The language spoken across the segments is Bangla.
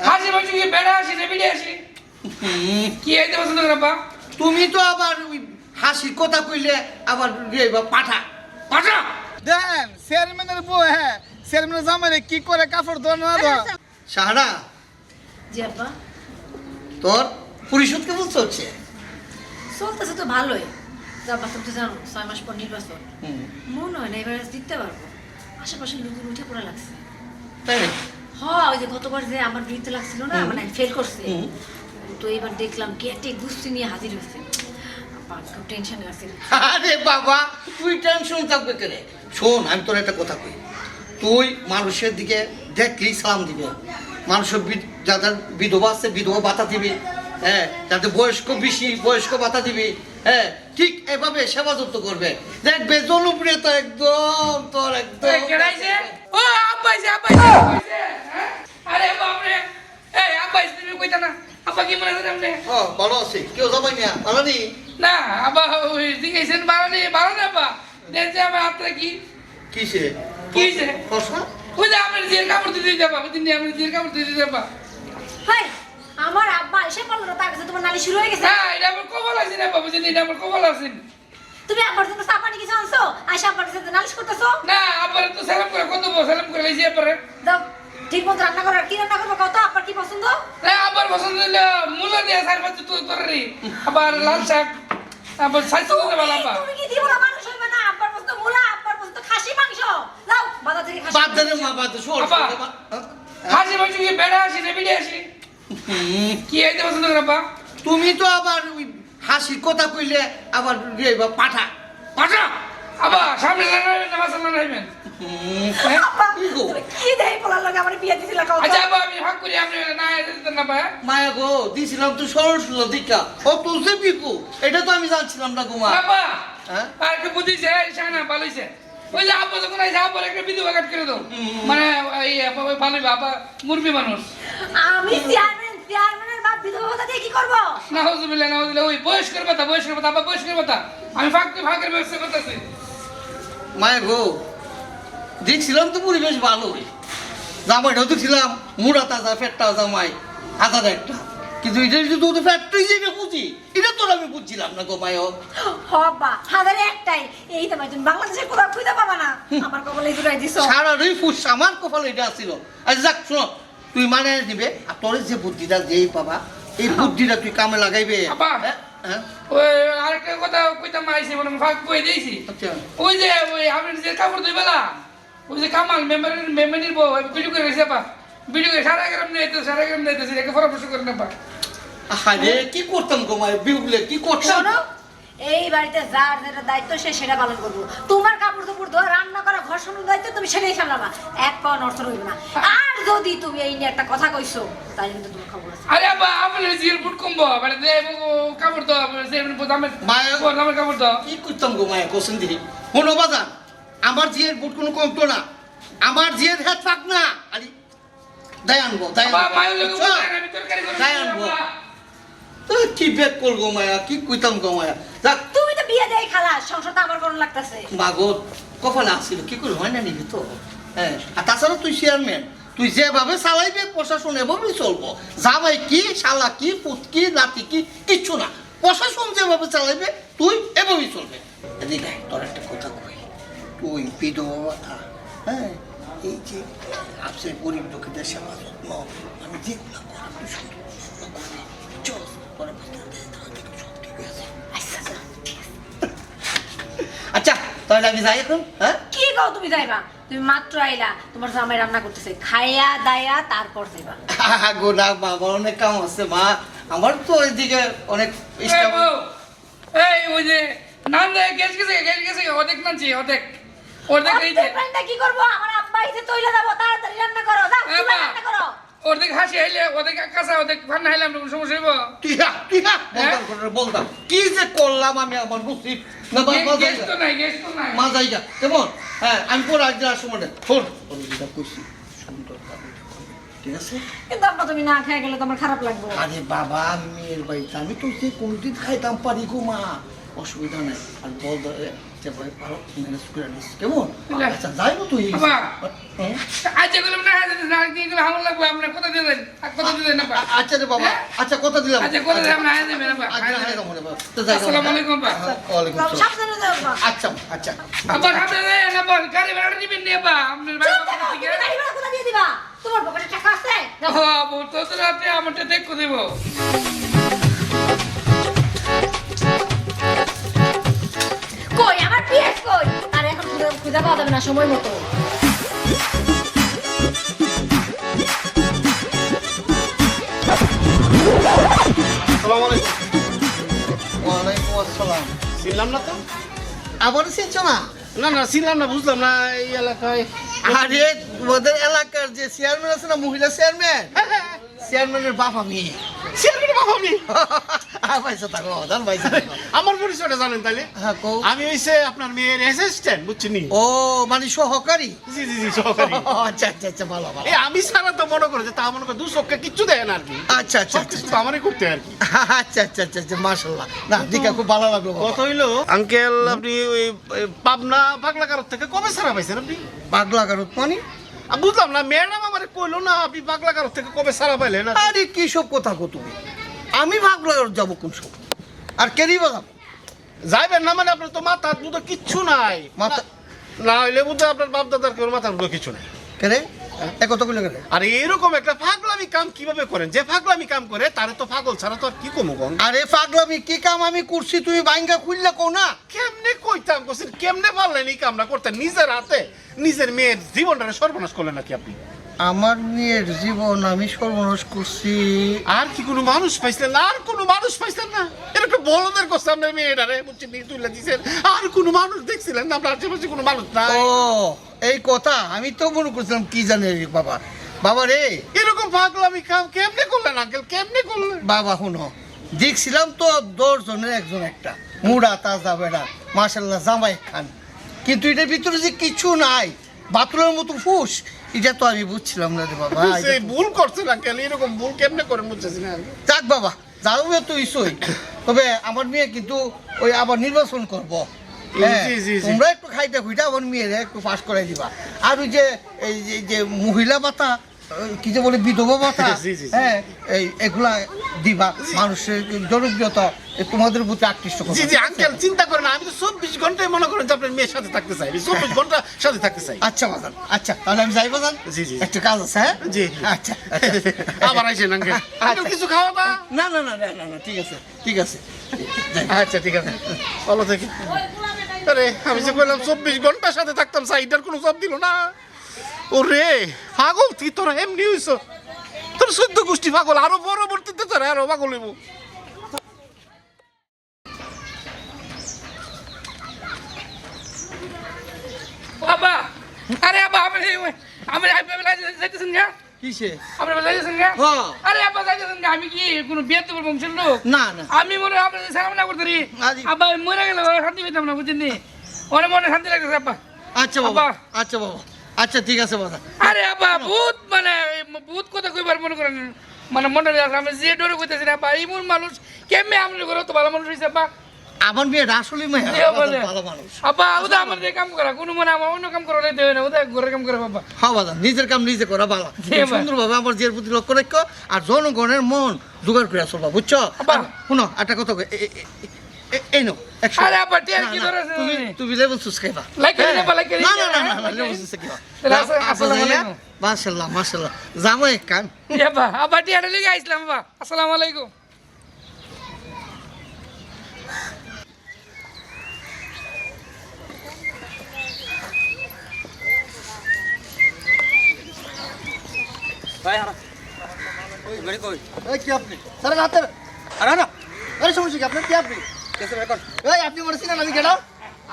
হাসি বলছি কি বেড়া আসি না বিড়ে আসি কি হইতে পছন্দ করে আব্বা তুমি তো আবার ওই হাসির কথা কইলে আবার পাঠা পাঠা দেন চেয়ারম্যানের বউ হ্যাঁ চেয়ারম্যানের জামাইরে কি করে কাপড় ধোয়া না ধোয়া সাহারা জি আব্বা তোর পরিশোধ কেমন চলছে? চলতেছে তো ভালোই আব্বা তুমি তো জানো 6 মাস পর নির্বাচন মনে হয় না এবারে জিততে পারবো আশেপাশে লোকজন উঠে পড়া লাগছে তাই নাকি? হ্যাঁ ওই যে গতবার যে আমার বিরুদ্ধে লাগছিল না মানে ফেল করছে তো এবার দেখলাম কেটে গুস্তি নিয়ে হাজির হয়েছে আব্বা খুব টেনশনে আছে আরে বাবা তুই টেনশন থাকবে কেনে? শোন আমি তোর একটা কথা কই, তুই মানুষের দিকে দেখলেই সালাম দিবে, মানুষের যাদের বিধবা আছে বিধবা ভাতা দিবি, হ্যাঁ যাদের বয়স্ক বেশি বয়স্ক ভাতা দিবি, হ্যাঁ ঠিক এভাবে সেবা যত্ন করবে, দেখবে জনপ্রিয়তা একদম তোর একদম। ও আব্বাইছে আব্বাইছে হ্যাঁ আরে বাপ রে এই আব্বাইছে তুমি কইতা না আব্বা কি মনে আছে আপনি ও ভালো আছে, কেউ যাবাই না ভালো নেই না আব্বা ওই দিকেছেন ভালো নেই আব্বা দেখছে আমার হাতটা কি কিসে কিসে ফসা ওই যে আমার জির কাপড় দিতে যাবা ওই দিন আমার জির কাপড় দিতে যাবা হাই আমার আব্বা এসে বললো তার কাছে তোমার নালি শুরু হয়ে গেছে হ্যাঁ এটা আমার কপাল আছে না বাবু এটা আমার কপাল আছে তুমি আমার জন্য সাপানি কিছু আনছো আয়শা আব্বার কাছে নালিশ করতেছো না আব্বার তো সালাম করে কত সালাম করে লাইছি আব্বারে দাও ঠিক মতো রান্না করো কি রান্না করবো কত আব্বার কি পছন্দ না আব্বার পছন্দ হইলো মূলা দিয়ে সার পাচ্ছি তো তরকারি আবার লাল শাক আবার সাইজ করতে ভালো আব্বা তুমি কি দিব না মানুষ হইবে না আব্বার পছন্দ মুলা আব্বার পছন্দ খাসি মাংস দাও বাজার থেকে খাসি বাদ দে রে মা বাদ দে শোন আব্বা হাসি বলছি কি বেড়া আসি না বিড়ে আসি কি হইতে পছন্দ করে আব্বা তুমি তো আবার ওই হাসির কথা কইলে আবার পাঠা পাঠা আব্বা সামনে লাগাইবেন না মাথা লাগাইবেন আব্বা কি দেই বলার লাগে আমার বিয়ে দিছিলা কও আচ্ছা আব্বা আমি ভাগ করি আপনি না দিতেন না পায় মায়া গো দিছিলাম তো সরল ছিল দীক্ষা ও তুলছে পিকু এটা তো আমি জানছিলাম না গো মা। আব্বা হ্যাঁ আর কি বুঝিছে শানা ভালোইছে ওই যে আব্বা যখন আইছে আব্বার একটা বিধবা কাট করে দাও মানে এই ভালোই বাবা মুরবি মানুষ আমি চেয়ারম্যানের বাপ বিধবা ভাতা দিয়ে কি করব না ওই বয়স্কের কথা আব্বা বয়স্কের কথা আমি ভাগের ব্যবস্থা করতেছি মায়া গো দেখছিলাম তো পরিবেশ ভালোই, জামাইটাও তো ছিলাম মুড়া তাজা ফেটটা জামাই আদা একটা, কিন্তু এটা যদি তোদের ফ্যাক্টরি যেটা বুঝি এটা তোর আমি বুঝছিলাম না গো মায়। হবা হাজারে একটাই এই তো তুমি বাংলাদেশের কোথাও খুঁজে পাবা না আমার কপালে জুড়াই দিছো সারা রই ফুস আমার কপালে এটা ছিল। আচ্ছা যাক শোনো তুই মানে দিবে আর তোর যে বুদ্ধিটা যেই পাবা এই বুদ্ধিটা তুই কামে লাগাইবে। আব্বা হ্যাঁ ওই আরেকটা কথা কইতাম আইছি মানে ভাগ কই দিয়েছি আচ্ছা ওই যে ওই আমি যে কাপড় ধুই বেলা ওই যে কামাল মেম্বারের বউ ভিডিও করে গেছে পা ভিডিও করে সারা গ্রাম নিয়েছে একে পরামর্শ করে নেবা আরে কি করতাম গো মায় বিউলে কি করতাম। শোনো এই বাড়িতে যার যেটা দায়িত্ব সে সেটা পালন করবো তোমার কাপড় চোপড় ধোয়া রান্না করা ঘর সামলানোর দায়িত্ব তুমি সেটাই সামলাবা এক পাও নষ্ট হইবে না আর যদি তুমি এই নিয়ে একটা কথা কইছো তাই কিন্তু তোমার খবর আছে আরে আব্বা আপনার জিল ফুট কমবো মানে যে কাপড় দাও যে দামের দামের কাপড় দাও কি করতাম গো মায় কোসেন দিহি হলো বাজান আমার জিয়ের বুট কোনো কমতো না আমার জিয়ের হাত থাক না আরে দাই আনবো তো কি বেক করবো মায়া কি কইতাম গো মায়া যাক তুমি তো বিয়ে দেই খালাস সংসারটা আমার কোন লাগতাছে মাগো কপালে আসছিল কি করে হয় না নিবি তো হ্যাঁ আর তাছাড়া তুই চেয়ারম্যান তুই যেভাবে চালাইবে প্রশাসন এভাবেই চলবো জামাই কি শালা কি পুত কি নাতি কি কিচ্ছু না প্রশাসন যেভাবে চালাইবে তুই এভাবেই চলবে। এদিকে তোর একটা কথা কই তুই বিধবা ভাতা হ্যাঁ এই যে আপসে গরিব লোকেদের সেবা যত্ন আমি যেগুলো করা তুই শুধু করবি চল তোর আচ্ছা তাহলে আমি যাই এখন। হ্যাঁ কি কও তুমি যাইবা তুমি মাত্র আইলা তোমার জামাই রান্না করতেছে খাইয়া দাইয়া তারপর যাইবা গো না মা আমার অনেক কাম আছে মা আমার তো এদিকে অনেক এই ওই যে নাম দেয় গেছে অর্ধেক নাচি অর্ধেক এই যে কি করবো আমার আব্বা এসে তৈলা যাবো তাড়াতাড়ি রান্না করো দাও রান্না করো অর্ধেক হাসি হাইলে অর্ধেক কাঁচা অর্ধেক ফান্না হাইলে আমরা সমস্যা হইব বলতাম কি যে করলাম আমি আমার নসিব না গেছ তো নাই মা যাইগা কেমন হ্যাঁ আমি পরে আজ যাওয়ার সময় শোন যেটা কইছি সুন্দর ঠিক আছে কিন্তু আব্বা তুমি না খেয়ে গেলে তো আমার খারাপ লাগবে আরে বাবা মেয়ের বাড়িতে আমি তো যে কোনদিন খাইতাম পারি গো মা অসুবিধা নাই আর বল আচ্ছা ভাই ভালো ম্যানেজ করে নিস কেমন না। আচ্ছা যাইবো তুই বাবা। হ্যাঁ? আজ যেগুলো না না দিয়ে গেলে আমার লাগবে আপনার কথা দিয়ে দেন আর কথা দিয়ে দেন না আচ্ছা রে বাবা আচ্ছা কথা দিলাম আচ্ছা কথা দিয়ে আমরা আয় দেবেন না আচ্ছা হাই রামো রে বাবা তো যাই আসসালামু আলাইকুম বা ওয়ালাইকুম আসসালাম সাবধানে যাও বাবা। আচ্ছা আচ্ছা আবার হাতে দেন না বল গাড়ি ভাড়া দিবেন না বা আপনার ভাই চুপ থাকো, তুমি গাড়ি ভাড়া কোথা দিয়ে দিবা? তোমার পকেটে টাকা আছে? দাও। ও তো তো রাতে আমারটা দেখো দেব কই আমার পিএস কই? আরে এখন খুঁজে পাওয়া যাবে না সময় মতো। আসসালামু আলাইকুম ওয়ালাইকুম আসসালাম চিনলাম না তো আবার চিনছো না না না চিনলাম না বুঝলাম না এই এলাকায় আরে তোমাদের এলাকার যে চেয়ারম্যান আছে না মহিলা চেয়ারম্যান চেয়ারম্যানের বাপ আমি চেয়ারম্যানের বাবা আপনি পাইছো থাকো জান পাইছো আমার পরিচয়টা জানেন তাহলে হ্যাঁ কও আমি হইছে আপনার মেয়ের অ্যাসিস্ট্যান্ট বুঝছেন নি ও মানে সহকারী জি জি জি সহকারী আচ্ছা আচ্ছা আচ্ছা ভালো ভালো এই আমি সারা তো মনে করে যে তা মনে করে দু চোখকে কিচ্ছু দেয় না আর কি আচ্ছা আচ্ছা সব কিছু তো আমারই করতে হয় আর কি আচ্ছা আচ্ছা আচ্ছা আচ্ছা মাশাআল্লাহ না দিকা খুব ভালো লাগলো বাবা। কত হইলো আঙ্কেল আপনি ওই ওই পাবনা পাগলাকারত থেকে কবে ছাড়া পাইছেন আপনি পাগলা কারত মানে বুঝলাম না ম্যাডাম আমারে কইলো না আপনি পাগলাকারত থেকে কবে ছাড়া পাইলেন আর আরে কি সব কথা কো তুমি আমি পাগলা কারত যাবো কোন সব আর কেরি বাবা যাইবেন না মানে আপনার তো মাথা দুটো কিচ্ছু নাই মাথা না হইলে বুঝতে আপনার বাপ দাদার কেউ মাথার দুটো কিছু নাই কেরে এ কত কইলো কেরে আর এরকম একটা পাগলামি কাম কিভাবে করেন যে পাগলামি কাম করে তারে তো পাগল ছাড়া তো আর কি কমু কোন আরে পাগলামি কি কাম আমি করছি তুমি বাইঙ্গা খুললা কও না কেমনে কইতাম কইছেন কেমনে পারলেন এই কামটা করতে নিজের হাতে নিজের মেয়ের জীবনটারে সর্বনাশ করলেন নাকি আপনি আমার মেয়ের জীবন আমি সর্বনাশ করছি আর কি কোনো মানুষ পাইছিলেন না? আর কোনো মানুষ পাইছিলেন না এরকম বলদের করছে আপনার মেয়েটারে বুঝছি নিয়ে তুলে দিয়েছেন আর কোনো মানুষ দেখছিলেন না আপনার আশেপাশে কোনো মানুষ নাই ও এই কথা আমি তো মনে করছিলাম কি জানে রে বাবা বাবা রে এরকম পাগলামি কাম কেমনে করলেন আঙ্কেল কেমনে করলেন বাবা শুনো দেখছিলাম তো 10 জনের একজন একটা মুড়া তাজা বেড়া মাশাল্লাহ জামাই খান কিন্তু এটার ভিতরে যে কিছু নাই বাতুলের মতো ফুস এটা তো আমি বুঝছিলাম না রে বাবা সেই ভুল করছেন আঙ্কেল এরকম ভুল কেমনে করেন বুঝতেছি না যাক বাবা যাবে তো ইসই তবে আমার মেয়ে কিন্তু ওই আবার নির্বাচন করব হ্যাঁ, জি, জি, জি। তোমরা একটু খাইতে খুঁইটা আমার মেয়েরে একটু পাস করাই দিবা আর ওই যে এই যে মহিলা ভাতা কি যে বলে বিধবা ভাতা জি, জি, জি। হ্যাঁ এগুলা দিবা মানুষের জনপ্রিয়তা তোমাদের প্রতি আকৃষ্ট করবে জি জি আঙ্কেল চিন্তা করেন না, আমি তো 24 ঘন্টায় মনে করেন যে আপনার মেয়ের সাথে থাকতে চাই 24 ঘন্টা সাথে থাকতে চাই আচ্ছা বাজান আচ্ছা তাহলে আমি যাই বাজান জি, জি। একটা কাজ আছে হ্যাঁ জি। আচ্ছা আবার আইসেন আঙ্কেল আঙ্কেল কিছু খাওয়া না না না না না না না ঠিক আছে ঠিক আছে যাই। আচ্ছা ঠিক আছে ভালো থেকে আরে আমি যে বললাম 24 ঘন্টার সাথে থাকতাম সাইডার কোনো জব দিল না ওরে পাগল তুই তোরা এমনি হইছ তোর 14 গোষ্ঠী পাগল আরো পরবর্তীতে তোরা আরো পাগল হইব বাবা আরে বাবা আমি যাইতেছেন না কিসে আপনি যাইতেছেন না হ্যাঁ। আরে আব্বা যাইতেছেন না আমি কি কোনো বিয়ে তো বংশের লোক না না আমি মনে হয় আপনাদের সালাম না করতে পারি আরে। আব্বা আমি মরে গেলে শান্তি পেতাম না বুঝছেন নি মনে মনে শান্তি লাগতেছে আব্বা আচ্ছা বাবা আব্বা। আচ্ছা বাবা আচ্ছা ঠিক আছে বাবা আরে আব্বা ভূত মানে ভূত কথা কইবার মনে করেন মানে মনে রাখলাম আমি যে ডরে কইতেছি না আব্বা এমন মানুষ কেমনে আমলে করে তো ভালো মানুষ হইছে আব্বা আমার মেয়ে আসলে মেয়ে এও বলে। ভালো মানুষ আব্বা ওদা আমার দিয়ে কাম করা কোনো মানে আমার অন্য কাম করা নাই দেবে না ওদা ঘরের কাম করে বাবা হ্যাঁ বাবা নিজের কাম নিজে করা ভালো জি, বাবা। সুন্দরভাবে আমার জের প্রতি লক্ষ্য রাখো আর জনগণের মন জোগাড় করে চলবা বুঝছো আব্বা। আর শুনো একটা কথা কই, এই নো আরে আব্বা টিয়ার কি ধরেছে তুমি তুমি লেবু জুস খাইবা লাইক করে দেবা, লাইক করে না দিবা। না না না লেবু জুস খাইবা তাহলে আসসালামু আলাইকুম। মাশাআল্লাহ মাশাআল্লাহ জামাই কান আব্বা আব্বা টিয়ার লিগে আইছিলাম বাবা আসসালামু আলাইকুম এই কি আপনি স্যার রাতে আরে না আরে সমস্যা কি আপনার কি আপনি এই আপনি বলেছেন না আমি কেন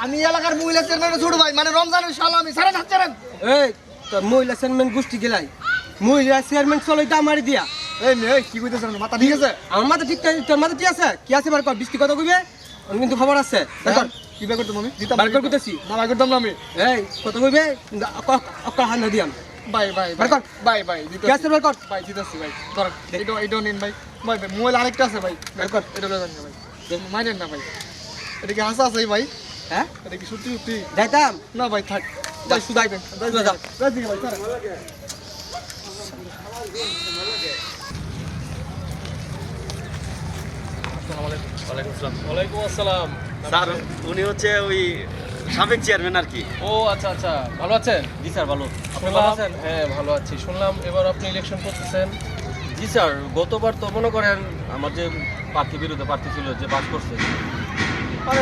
আমি এলাকার মহিলা চেয়ারম্যানের ছোট ভাই মানে রমজানের শালা আমি সারা হাত চারেন এই তোর মহিলা চেয়ারম্যান গোষ্ঠী গেলাই মহিলা চেয়ারম্যান চলে তো আমারই দিয়া এই মেয়ে কি কইতেছেন মাথা ঠিক আছে আমার মাথা ঠিক তোর মাথা ঠিক আছে কি আছে বার কর বৃষ্টি কথা কইবে আমি কিন্তু খবর আছে এখন কি বে করতে আমি দিতাম বার কর কইতেছি না ভাই করতাম না আমি এই কত কইবে অক্কা হান দিয়াম ভাই ভাই বার কর ভাই কি আছে বার কর ভাই দিতেছি ভাই ধর এটা নিন ভাই ভাই মোবাইল আরেকটা আছে ভাই বার কর এটা লয়ে যান ভাই মাইনেন না ভাই এটা কি হাসা আছে ভাই হ্যাঁ এটা কি সত্যি সত্যি? যাইতাম না ভাই থাক, যাই সুদাই যা রাজি ভাই থাক। ওয়ালাইকুম আসসালাম। স্যার উনি হচ্ছে ওই সাবেক চেয়ারম্যান আর কি। ও আচ্ছা আচ্ছা, ভালো আছেন? জি স্যার ভালো। আপনি ভালো শুনলাম, আছেন? হ্যাঁ ভালো আছি। শুনলাম এবার আপনি ইলেকশন করতেছেন। জি স্যার, গতবার তো মনে করেন আমার যে বিরুদ্ধে প্রার্থী ছিল যে পাস করছে, মানে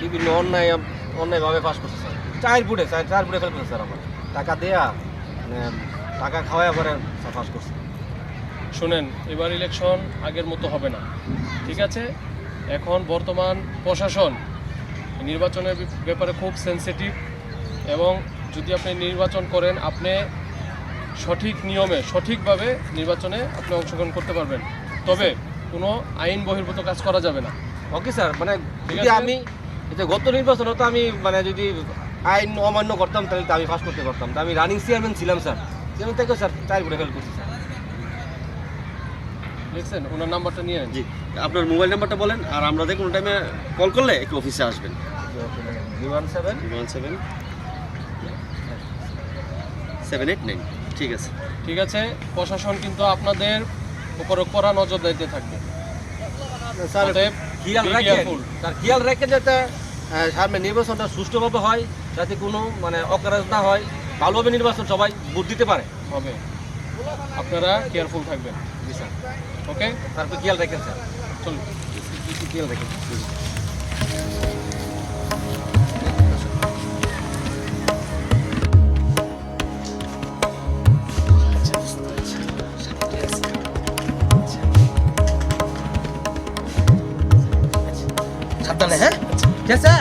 বিভিন্ন অন্যায়ভাবে পাস করছে স্যার। চার ফুটে ফেল করছে স্যার, আমার টাকা দেয়া মানে টাকা খাওয়াই পরে স্যার পাস করছে। শুনেন, এবার ইলেকশন আগের মতো হবে না, ঠিক আছে? এখন বর্তমান প্রশাসন নির্বাচনের ব্যাপারে খুব সেনসিটিভ, এবং যদি আপনি নির্বাচন করেন, আপনি সঠিক নিয়মে সঠিকভাবে নির্বাচনে আপনি অংশগ্রহণ করতে পারবেন, তবে কোনো আইন বহির্ভূত কাজ করা যাবে না। ওকে স্যার, মানে ঠিক যদি আছে। আমি এটা গত নির্বাচনে তো আমি মানে যদি আইন অমান্য করতাম তাহলে তো আমি পাস করতে পারতাম। তো আমি রানিং চেয়ারম্যান ছিলাম স্যার, চেয়ারম্যান থেকেও স্যার চার ফুটে ফেল করছি স্যার। দেখছেন, ওনার নাম্বারটা নিয়ে জি, আপনার মোবাইল নাম্বারটা বলেন, আর আমরা যে কোনো টাইমে কল করলে একটু অফিসে আসবেন। 017-789। ঠিক আছে। ঠিক আছে। প্রশাসন কিন্তু আপনাদের উপরে কড়া নজরদারিতে থাকবে। স্যার অতএব খেয়াল be রাখেন, careful। স্যার খেয়াল রাখেন যাতে সামনে নির্বাচনটা সুষ্ঠুভাবে হয়, যাতে কোনো মানে অকারেজ না হয়, ভালোভাবে নির্বাচন সবাই ভোট দিতে পারে। হবে, আপনারা কেয়ারফুল থাকবেন। জি স্যার। ওকে, স্যার একটু খেয়াল রাখেন স্যার, চলুন। একটু খেয়াল রাখেন। সাবধানে, হ্যাঁ? ঠিক আছে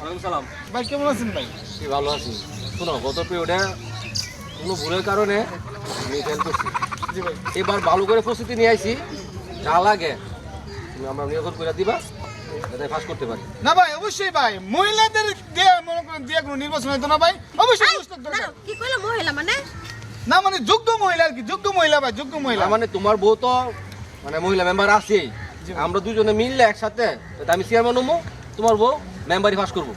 ওয়ালাইকুম সালাম। ভাই কেমন আছেন ভাই? কি ভালো আছি। শোনো, গত পিরিয়ডে কোনো ভুলের কারণে আমি ফেল করছি। জি ভাই। এবার ভালো করে প্রস্তুতি নিয়ে আইছি, যা লাগে তুমি আমরা নিয়োগ করে দিবা যাতে পাস করতে পারি। না ভাই, অবশ্যই ভাই, মহিলাদের দিয়ে মনে করেন দিয়ে কোনো নির্বাচন হইতো না ভাই, অবশ্যই পুস্তক দরকার। কি কইলো মহিলা মানে? না মানে যোগ্য মহিলা আর কি, যোগ্য মহিলা ভাই, যোগ্য মহিলা। তার মানে তোমার বউ তো মানে মহিলা মেম্বার আছেই, আমরা দুজনে মিললে একসাথে যাতে আমি চেয়ারম্যান হবো, তোমার বউ মেম্বারই পাস করবো।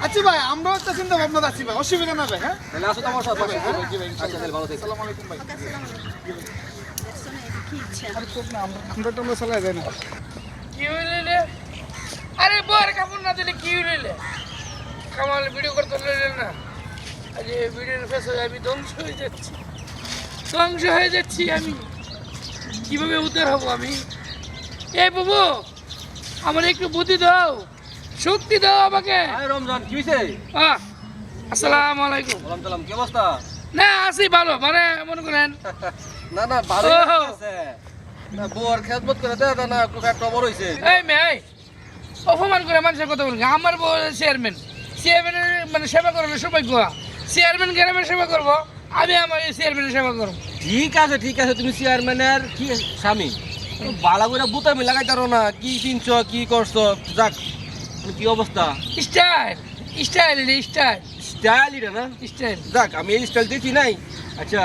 আচ্ছা ভাই, আমরাও একটা চিন্তা ভাবনা আছি ভাই, অসুবিধা না ভাই। হ্যাঁ, তাহলে আসো তোমার সাথে। জি ভাই, আচ্ছা তাহলে ভালো থেকো। আসসালামু আলাইকুম ভাই। আরে চুপ না, আমরা তো চালাই যায় না। কি হইলে? আরে বর কাপড় না দিলে কি হইলে? কামাল ভিডিও করতে হইলে না। আজ এই ভিডিওর ফেস হয়ে আমি ধ্বংস হয়ে যাচ্ছি আমি। কিভাবে উদ্ধার হব আমি? এই বাবু, আমার একটু বুদ্ধি দাও, শক্তি দাও আমাকে। হাই রমজান, কি হইছে? আসসালামু আলাইকুম। ওয়ালাইকুম সালাম, কি অবস্থা? না আছি ভালো, মানে মনে করেন না না ভালো ওহো। আছে না, বউর খেদমত করে দেয় না, একটু একটা বড় হইছে। এই মেয়ে অপমান করে মানুষের কথা বলবে। আমার বউ চেয়ারম্যানের মানে সেবা করবে সৌভাগ্য। চেয়ারম্যান গ্রামের সেবা করবো, আমি আমার এই চেয়ারম্যানের সেবা করবো। ঠিক আছে, তুমি চেয়ারম্যানের কি স্বামী, বালা করে বুতামি লাগাইতে পারো না, কি কিনছো কি করছো, যাক কি অবস্থা। স্টাইল স্টাইল স্টাইল এটা না, স্টাইল যাক আমি এই স্টাইল দেখি নাই। আচ্ছা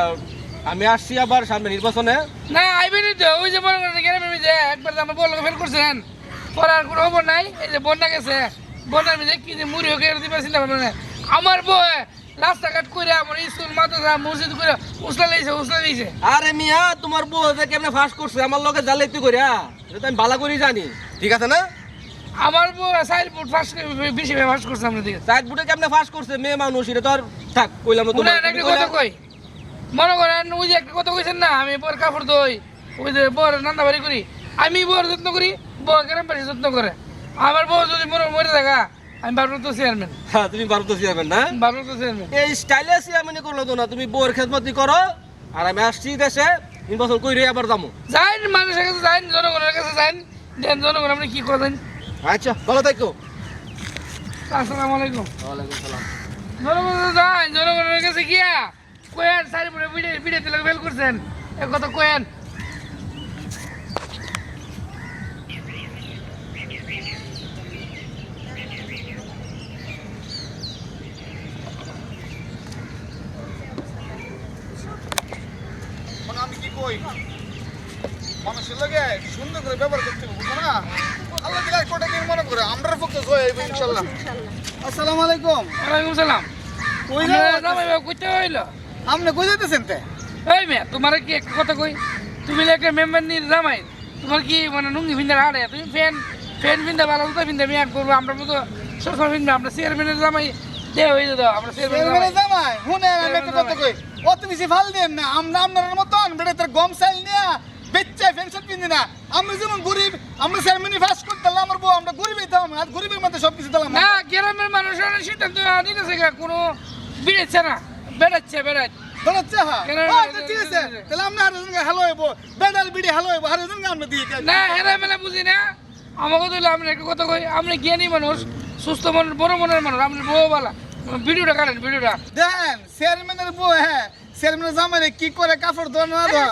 আমি আসছি আবার সামনে নির্বাচনে। না আইবেনই তো। ওই যে মনে করেন গ্রামের মধ্যে একবার যে আমার বললো ফেল করছেন, পড়ার কোনো খবর নাই। এই যে বন্যা গেছে, বন্যার মধ্যে কি যে মুড়ি হোক দিবার চিন্তা ভাবনা নাই। আমার বউ রাস্তাঘাট করে আমার স্কুল মাদ্রাসা মসজিদ করে উসলা দিয়েছে। আরে মিয়া, তোমার বউ যে কেমনে ফাঁস করছে আমার লগে জ্বালাইতে করিয়া, এটা তো আমি ভালো করেই জানি, ঠিক আছে না? আমার বউ সাইড ফুট ফার্স্ট বেশি ফার্স্ট করছে আমরা দিকে। সাইড বুটে কেমনে ফাঁস করছে, মেয়ে মানুষ, এটা তো আর থাক কইলাম না তোমার। একটা কথা কই, মনে করেন ওই যে একটা কথা কইছেন না, আমি বর কাপড় ধোই, ওই যে বর রান্না বাড়ি করি, আমি বর যত্ন করি, বউ গ্রাম বাড়ি যত্ন করে। আমার বউ যদি মরে থাকা, আমি ভারপ্রাপ্ত চেয়ারম্যান। হ্যাঁ তুমি ভারত চেয়ারম্যান না, ভারপ্রাপ্ত চেয়ারম্যান। এই স্টাইলে চেয়ারম্যান করলো তো না, তুমি বউর খেদমতি করো, আর আমি আসছি দেশে নির্বাচন কইরে আবার যাবো। যাইন মানুষের কাছে, যাইন জনগণের কাছে, যাইন দেন জনগণ আপনি কি করেন। আচ্ছা ভালো থাকো। আসসালামু আলাইকুম। ওয়ালাইকুম সালাম। জনগণ যাইন জনগণের কাছে গিয়া কোয়েন সাইড ফুটে ভিডিও তুলে ফেল করছেন, এক কথা কোয়েন। মানুষের লগে সুন্দর করে ব্যবহার করতে হবে, বুঝছো না? আল্লাহ দিলে কোটা কি মনে করে আমরার পক্ষে জয় হইব ইনশাআল্লাহ। আসসালামু আলাইকুম। ওয়ালাইকুম সালাম। কই আমরা যাও? জামাই বাবু কইতে হইলো আপনি কই যাইতেছেন তে? এই মেয়ে তোমার কি একটা কথা কই, তুমি একটা মেম্বার নিয়ে জামাই, তোমার কি মানে লুঙ্গি ভিন্দা হাড়ে, তুমি ফ্যান ভিন্দা ভালো তো ভিন্দা মেয়ে করবো, আমরা মতো সরকার ভিন্দা, আমরা চেয়ারম্যানের জামাই দেওয়া হয়ে দাও, আমরা চেয়ারম্যানের চেয়ারম্যানের জামাই। জামাই শুনেন আমি একটা কথা কই, অত বেশি ভাল দেন না। আমরা আপনার মতন বেটা তোর গম চাল নিয়া বেচ্চা পেনশন কিনি না। আমরা যেমন গরিব, আমরা চেয়ারম্যানই ফাঁস করতে আমার বউ, আমরা গরিবই দিলাম, আর গরিবের মধ্যে সবকিছু দিলাম। না গ্রামের মানুষের সিদ্ধান্ত নিতেছে কোনো বেড়েছে না, বেড়াচ্ছে ধরছে হ্যাঁ কেন? ঠিক আছে, তাহলে আমরা আরেকজনকে হ্যালো হইব, বেডাল বিড়ি হ্যালো হইব, আরেকজনকে আমরা দিয়ে না হেরা মেলা বুঝি না। আমাকে তো আমরা একটা কথা কই, আমরা জ্ঞানী মানুষ, সুস্থ মনের বড় মনের মানুষ, আমরা বউ বালা ভিডিওটা কাটেন ভিডিওটা। দেন চেয়ারম্যানের বউ, হ্যাঁ চেয়ারম্যানের জামাইরে কি করে কাপড় ধোয়া না ধোয়া।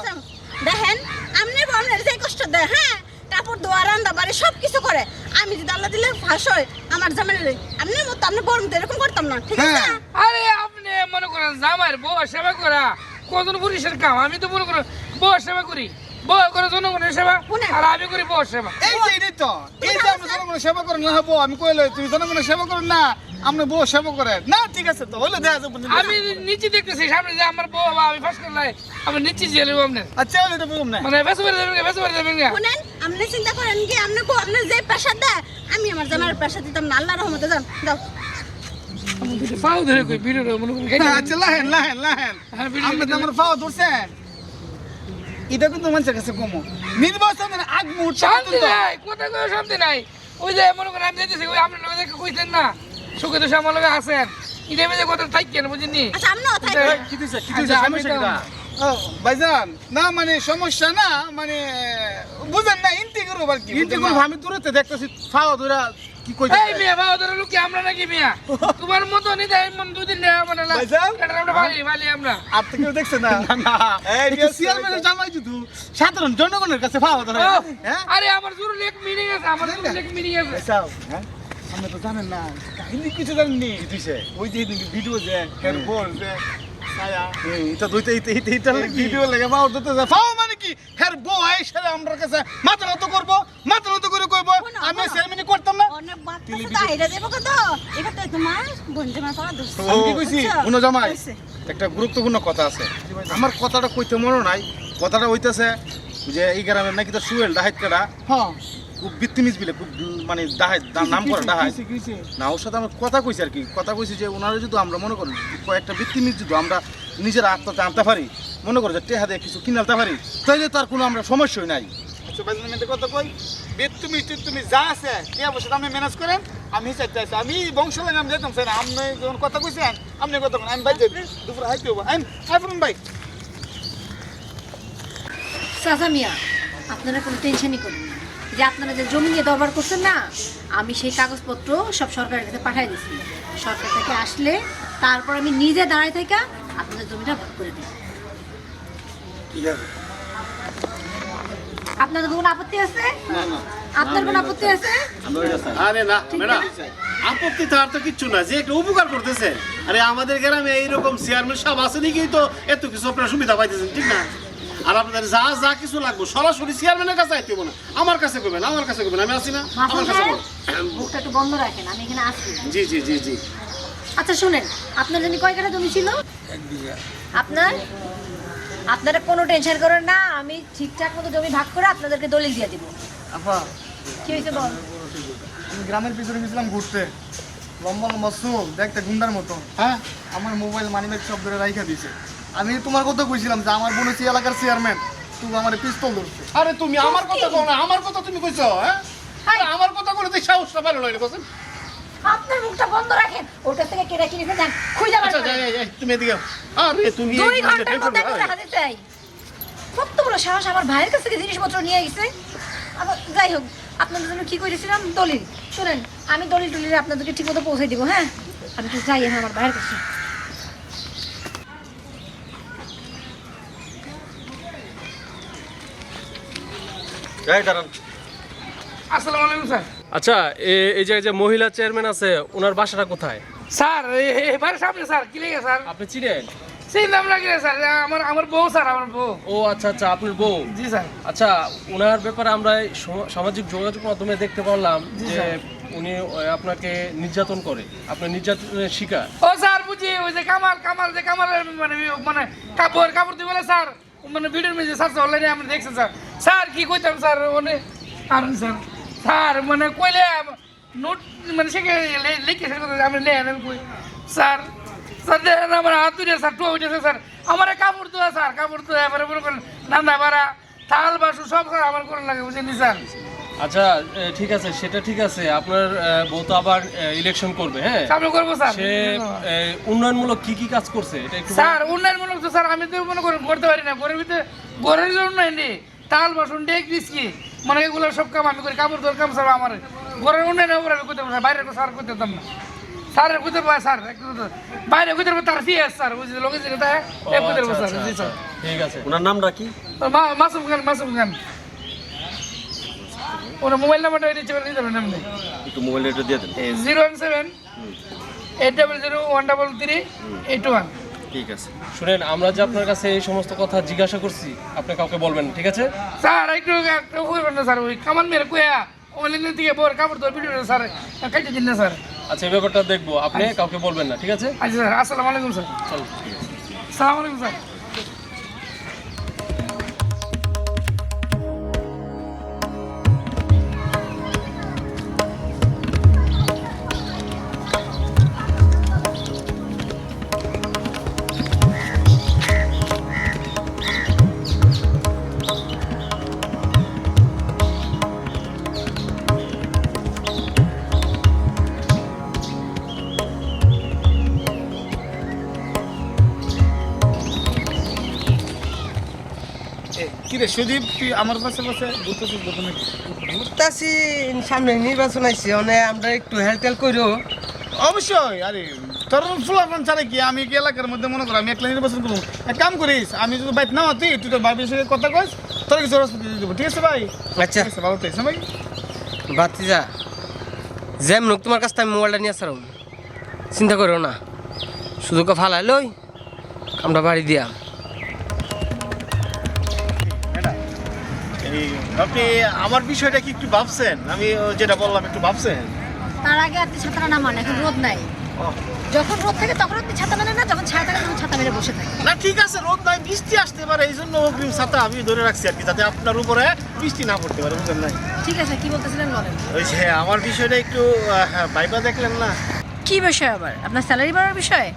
দেখেন আপনি আপনার যে কষ্ট দেয়, হ্যাঁ কাপড় ধোয়া রান্না বাড়ি সব কিছু করে। আমি যদি আল্লাহ দিলে ফাঁস হয় আমার জামাইয়ের, আপনার মতো আপনি বড় মতো এরকম করতাম না, ঠিক আছে? হ্যাঁ। আরে আপনি মনে করেন জামাইয়ের বউ সেবা করা কজন পুরুষের কাম, আমি তো মনে করেন বউ সেবা করি, বউ করে জনগণের সেবা, আর আমি করি বউ সেবা। এই যে এটাই তো, এই যে আমরা জনগণের সেবা করেন না হবো, আমি কইলে তুমি জনগণের সেবা করেন না, আমরা বউ সেবা করেন না, ঠিক আছে তো হইলে দেখা যাবে। আমি নিচে দেখতেছি সামনে যে আমার বউ বা আমি ফাঁস করলাই, আমি নিচে জেলে আপনার আচ্ছা হইলে তো বুঝুন না। মানে বেসে বেড়ে যাবেন বেসে বেড়ে যাবেন। শুনেন আপনি চিন্তা করেন কি আপনার বউ আপনার যে পেশা দেয় আমি আমার জামাইয়ের পেশা দিতাম না, আল্লাহর রহমতে যান দাও। পাও ধরে কই ভিডিওটা মনে করেন আচ্ছা লাহেন লাহেন লাহেন, হ্যাঁ, ভিডিও আপনি তো আমার পাওয়া ধরছেন, এটা কিন্তু মানুষের কাছে কমো। নির্বাচনের আগ মুহূর্তে শান্তি নাই, কোথায় কই শান্তি নাই। ওই যে মনে করেন আমি যাইতেছি ওই আপনার লোক দেখে কইতেন না সুখে তো আমার লোক আছেন, এটা আমি যে কথা থাকেন বুঝিনি। আচ্ছা আপনিও থাকবেন। কি দিছে আচ্ছা, আমি তো- ভাইজান না মানে সমস্যা না, মানে বুঝেন না, ইন্টি করবো আর কি। ইন্টি করবো, আমি দূরেতে দেখতেছি ফাওয়া ধরা কি কই এই মিয়া বাবা ধরে লোক আমরা নাকি মিয়া তোমার মতো নি দেয় মন দুদিন না মানে ভাইজান? এটা আমরা ভালি আমরা আর তো কেউ দেখছে না। না এই এই চেয়ারম্যানের জামাই যদি সাধারণ জনগণের কাছে ফাওয়া ধরা, ও, হ্যাঁ আরে আমার জরুরি এক মিটিং আছে, আমার জরুরি এক মিটিং আছে। চাও, হ্যাঁ আপনি তো জানেন না, কাহিনী কিছু জানেননি। দিছে ওই যে ভিডিও যে হের বল যে ছায়া এটা দুইটা এটা ভিডিও লাগে পাওয়ার দিতে যায়, পাওয়া মানে কি হের বই সেটা আমার কাছে মাথা নত করবো, মাথা নত করে কইবো আমি সেরেমনি করতাম না। অনেক বাচ্চা তো আইরা দেব কত এটা তো তোমার বন্ধু মা সারা দোষ। ও কি কইছি শুনো জামাই, হইছে। একটা গুরুত্বপূর্ণ কথা আছে, আমার কথাটা কইতে মনে নাই, কথাটা হইতাছে যে এই গ্রামের নাকি তো সুয়েল ডাহাইত কাটা হ্যাঁ খুব বিত্তিমিজ বিলে, খুব মানে ডাহাইত নাম করে ডাহাইত কিছে না, ওর সাথে আমার কথা কইছি আর কি, কথা কইছি যে ওনারা যদি আমরা মনে করি কয়েকটা বৃত্তিমিজ যদি আমরা নিজের আত্মতে আনতে পারি, মনে করো যে টেহা দিয়ে কিছু কিনে আনতে পারি, তাইলে তার কোনো আমরা সমস্যাই নাই। আচ্ছা ভাই আমি কথা কই, বেদ তুমি যা আছে কে বসে আপনি ম্যানেজ করেন, আমি চাইতে আছি, আমি বংশ লাগে আমি যেতাম স্যার, আপনি যখন কথা কইছেন আপনি কথা বলেন, আমি ভাই দুপুরে হাইতে হবো, আমি আইফোন ভাই। চাচা মিয়া আপনারা কোনো টেনশনই করবেন না, যে আপনারা যে জমি নিয়ে দরবার করছেন না, আমি সেই কাগজপত্র সব সরকারের কাছে পাঠিয়ে দিচ্ছি। সরকার থেকে আসলে তারপর আমি নিজে দাঁড়ায় থেকে আপনাদের জমিটা ভাগ করে দেব। আপনাদের কোনো আপত্তি আছে? আপনার কোনো আপত্তি আছে? আরে না ম্যাডাম, আপত্তি তার তো কিচ্ছু না, যে একটা উপকার করতেছে। আরে আমাদের গ্রামে এইরকম চেয়ারম্যান সাহেব আছে নাকি তো এত কিছু আপনারা সুবিধা পাইতেছেন, ঠিক না? আর আপনাদের যা যা কিছু লাগবে সরাসরি চেয়ারম্যানের কাছে আইতে না, আমার কাছে করবেন, আমার কাছে করবেন, আমি আছি না, আমার কাছে করবেন। বুকটা একটু বন্ধ রাখেন, আমি এখানে আসছি। জি জি জি জি। আচ্ছা শুনেন, আপনার জন্য কয় কাঠা জমি ছিল? আপনারা কোনো টেনশন করেন না, আমি ঠিকঠাক মতো জমি ভাগ করে আপনাদেরকে দলিল দিয়ে দিব। আপা কি হয়েছে বল? আমি গ্রামের ভিতরে গেছিলাম ঘুরতে, লম্বা লম্বা চুল দেখতে গুন্ডার মতো, হ্যাঁ আমার মোবাইল মানিব্যাগ সব ধরে রাইখা দিছে। আমি তোমার কথা কইছিলাম যে আমার বোন হচ্ছে এলাকার চেয়ারম্যান, তুমি আমার পিস্তল ধরছে। আরে তুমি আমার কথা কও না, আমার কথা তুমি কইছো, হ্যাঁ আরে আমার কথা বলে তো সাহসটা পেলো না বলেন। আপনার মুখটা বন্ধ রাখেন, ওর কাছ থেকে কেটে কিনে যান, খুঁজে বার আচ্ছা করেন। যাই তুমি এদিকে আরে তুমি 2 ঘন্টার মধ্যে আমি টাকা দিতে চাই। কত বড় সাহস, আমার ভাইয়ের কাছ থেকে জিনিসপত্র নিয়ে গেছে। আবার যাই হোক, আপনাদের জন্য কি করেছিলাম দলিল, শুনেন আমি দলিল টলিল আপনাদেরকে ঠিক মতো পৌঁছে দিব। হ্যাঁ আমি তো যাই এখন আমার ভাইয়ের কাছে। এই দাঁড়ান। আসসালামু আলাইকুম স্যার। আচ্ছা এই যে মহিলা চেয়ারম্যান আছে ওনার বাসাটা কোথায়? স্যার এবার সামনে স্যার কি লেগে স্যার? আপনি চিনেন? সেই নাম লাগে স্যার, আমার বউ স্যার, আমার বউ। ও আচ্ছা আচ্ছা, আপনার বউ। জি স্যার। আচ্ছা, ওনার ব্যাপারে আমরা এই সামাজিক যোগাযোগ মাধ্যমে দেখতে পারলাম জি যে স্যার। উনি আপনাকে নির্যাতন করে, আপনার নির্যাতনের শিকার। ও স্যার বুঝি, ওই যে কামাল মানে কাপড় দিয়ে বলে স্যার, মানে ভিডিওর মধ্যে স্যার অনলাইনে আপনি দেখছেন স্যার। স্যার কি কইতাম স্যার, মানে আর স্যার মানে কইলে নোট মানে সে লিখে আমি লেন কই স্যার। স্যার দেখেন আমার হাত ধরে স্যার টুয়া উঠেছে স্যার, আমার কাপড় ধোয়া স্যার, কাপড় ধোয়া এবারে মনে করেন নান্দা বাড়া থাল বাসু সব স্যার আমার করে লাগে, বুঝেনি স্যার। আচ্ছা ঠিক আছে, সেটা ঠিক আছে। আপনার বউ তো আবার ইলেকশন করবে, হ্যাঁ সামনে করবো স্যার। সে উন্নয়নমূলক কি কি কাজ করছে এটা একটু স্যার উন্নয়নমূলক তো স্যার আমি তো মনে করেন করতে পারি না, ঘরের ভিতরে ঘরের জন্য নেই তাল বাসন ডেক বিস্কি মানে এগুলো সব কাম আমি করি, কাপড় ধোয়ার কাম স্যার আমার ঘরের উন্নয়নের উপর আমি করতে পারি না, বাইরে স্যার করতে পারতাম না। স্যারের করতে পারে স্যার, বাইরে করতে পারবো তার ফি আছে স্যার, বুঝলি লোকে যেটা করতে পারবো স্যার। জি স্যার। ঠিক আছে। ওনার নামটা কি? মাসুম খান ওনার মোবাইল নাম্বারটা নিতে পারেন আপনি, একটু মোবাইল রেটটা দিয়ে দেন। 017-800-133-81। ঠিক আছে। শুনেন, আমরা যে আপনার কাছে এই সমস্ত কথা জিজ্ঞাসা করছি, আপনি কাউকে বলবেন না, ঠিক আছে? স্যার একটু করবেন না স্যার, ওই কামান মেরে কুয়া অনলাইন থেকে বর কাপড় ধোয়ার ভিডিও স্যার কাটতে দিন না স্যার। আচ্ছা, এই ব্যাপারটা দেখবো, আপনি কাউকে বলবেন না, ঠিক আছে? আচ্ছা স্যার, আসসালামু আলাইকুম স্যার। চলো, ঠিক আছে। আসসালামু আলাইকুম স্যার। কিরে সুদীপ, তুই আমার পাশে ঘুরতেছিস দোকানে? ঘুরতাছি, সামনে নির্বাচন আইছে, মানে আমরা একটু হেলটেল করো। অবশ্যই। আরে তোর ফুলাফান ছাড়া কি আমি কি এলাকার মধ্যে মনে কর আমি একলা নির্বাচন করবো? এক কাম করিস, আমি যদি বাইক না হতি তুই তোর ভাবির সঙ্গে কথা কইস, তোর কিছু রসপতি দিয়ে দেবো, ঠিক আছে ভাই? আচ্ছা ঠিক আছে, ভালো থাকছে ভাই। বাতিজা, যেমন হোক তোমার কাছ থেকে আমি মোবাইলটা নিয়ে আসলাম, চিন্তা করো না, শুধু ফালাই লই আমরা বাড়ি দিয়া। এই আপনি আমার বিষয়টা কি একটু ভাবছেন? আমি যেটা বললাম একটু ভাবছেন? তার আগে আপনি ছাতা না মানে, এখন রোদ নাই, যখন রোদ থাকে তখন আপনি ছাতা মানে না, যখন ছায়া থাকে তখন ছাতা মেরে বসে থাকে। না ঠিক আছে, রোদ নাই, বৃষ্টি আসতে পারে, এই জন্য অগ্রিম ছাতা আমি ধরে রাখছি আর কি, যাতে আপনার উপরে বৃষ্টি না পড়তে পারে, বুঝলেন? নাই ঠিক আছে, কি বলতেছিলেন বলেন। ওই যে আমার বিষয়টা একটু ভাইবা দেখলেন না? কি বিষয় আবার? আপনার স্যালারি বাড়ার বিষয়?